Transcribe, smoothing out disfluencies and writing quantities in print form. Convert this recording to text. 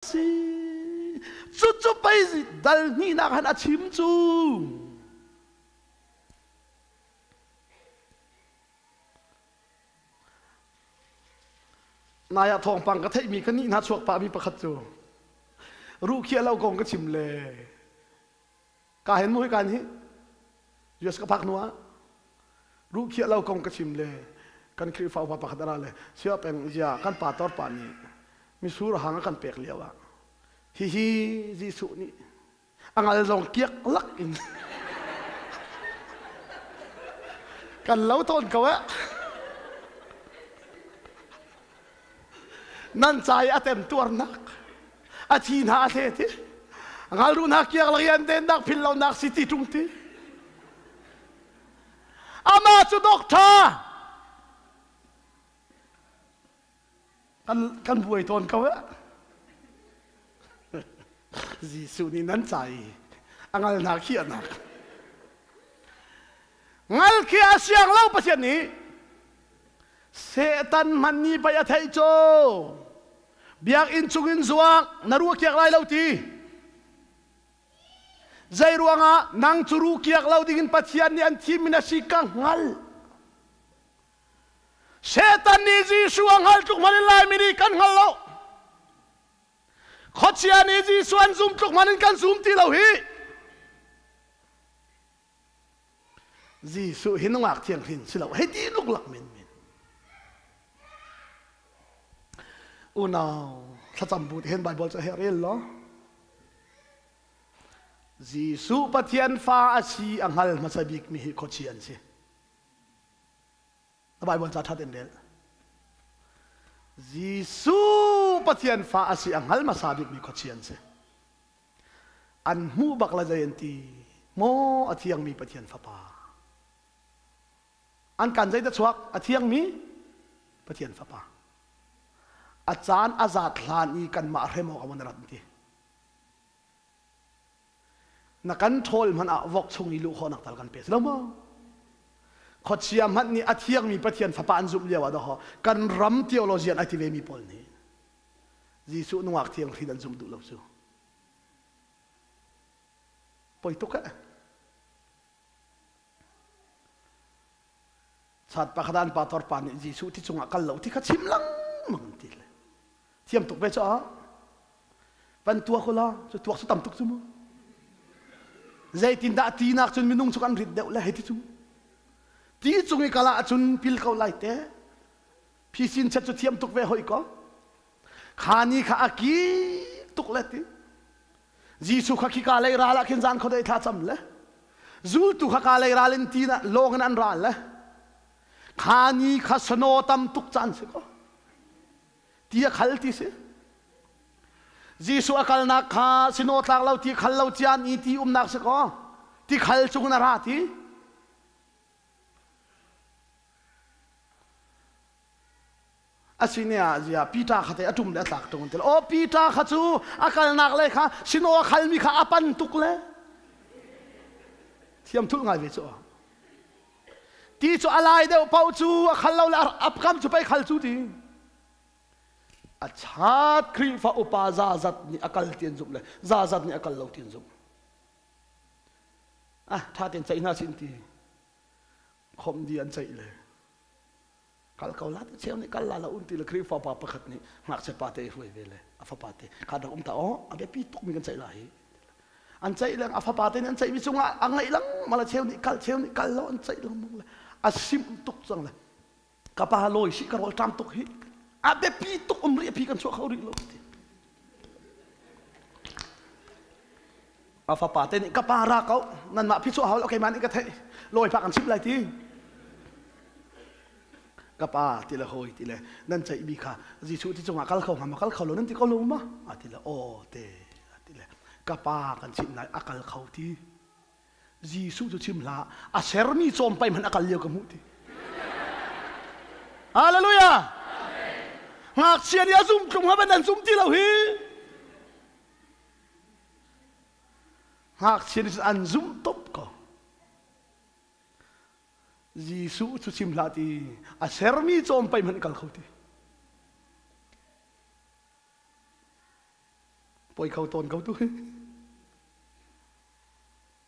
si chu pai dal ni na han achim chu naya thong pang ka thei mi ka ni na chuak pa mi pakhat chu ru khia lo gong ka chim le ka hen moi kan hi yus ka phak nuwa ru khia lo gong ka chim le kan khri fa pa pakhat ra le sia peng ja kan pa tor pa ni mi sur hang kan pek liawa hi jisu ni angal long kiak lak in kan lo ton ka wa nan chai atem tuar nak a thi na the ti angal ru na kiak lak yan den nak phil lo nak city tung ti ama chu doctor kan buai ton ka wa jisu ni nan chai angal na khia nak ngal khia siang lo pasian ni setan man ni pa ya thai cho biak in chungin zuak naru kiak lai lo ti zai ruanga nang churu kiak lo dingin pathian ni an thimina sikang ngal setan ni jisu angal tuk manin lai mini kan ngal lo khotsia ni jisu an zum tuk manin kan zum ti lo hi jisu hinungak thiang hin silo he ti luk lak min unaw sa chambut hen bible cha herel lo jisu pathian fa asi anghal masabik mi hi khochian si the bible cha thaten del jisu pathian fa asi anghal masabik mi khochian si an mu bakla jayanti mo athiang mi pathian fa pa an kan jai da chuak athiang mi pathian fa pa achan azat hlani kan ma remo kaman ratni na kan thol man a vok chungi lu khonak tal kan pes lama khochia man ni athiang mi pathian fa pan zum lewa da ho kan ram theologian ative mi pol ni jisu nuak thiang thidan zum du lo chu poi to ka chat pakhadan pa tor pan jisu ti chunga kal lo ti kha chimlang mang ti le thiam tuk be cha pan tua khola chu tuak su tam tuk chu mo zai tin da ti nak chun minung chu kan rit deuh la heti chu ti chungi kala chun pil kau lai te phi sin chat chu thiam tuk ve hoi ko khani kha aki tuk le ti jisu kha ki ka lai ra la khin jan khodai tha cham le zul tu kha ka lai ra len ti na longan an ra le khani kha sano tam tuk chan se ko tia khal ti se jisu akal na kha sino tlak lau ti khal lau chian i ti nak se ko ti khal chung na ra ti asinia zia pita khate atum le tlak tung tel o pita kha chu akal nak le kha sino khal mi kha apan tuk le thiam thul ngai ve chu ti chu alai de pau chu khal lau la ap kam chu pai khal chu ti achat khri fa upa za zat ni akal tien zum le za zat ni akal lo tien zum tha ten chai na sin ti khom di an chai le kal kau lat cheu ni kal la la un ti le khri fa pa pakhat ni ngak se pa te hui ve le afa pa te kha da ta o abe pi tuk mi kan chai la hi an chai lang afa pa te an chai mi chunga angai lang mala cheu ni kal lo an chai lang mong le asim tuk chang le ka pa loi si ka rol tam tuk hi abe pi tuk umri pi kan so khori lo ti afa pa te ni ka pa ra kau nan ma pi so haul okay man ka thai loi pa kan sim lai ti ka pa ti la hoi ti le nan chai bi kha ji chu ti chunga kal khau ma kal khau lo nan ti ko lo ma ati la o te ati le ka pa kan sim nai akal khau ti ji su chu chim la a ser mi chom pai man akal leo ka mu ti hallelujah ngak sia dia zum tung ha ban zum ti lo hi ngak sia dis an zum top ko jisu chu chim la ti a sermi chom pai man kal khoti poi khâu tôn khâu tu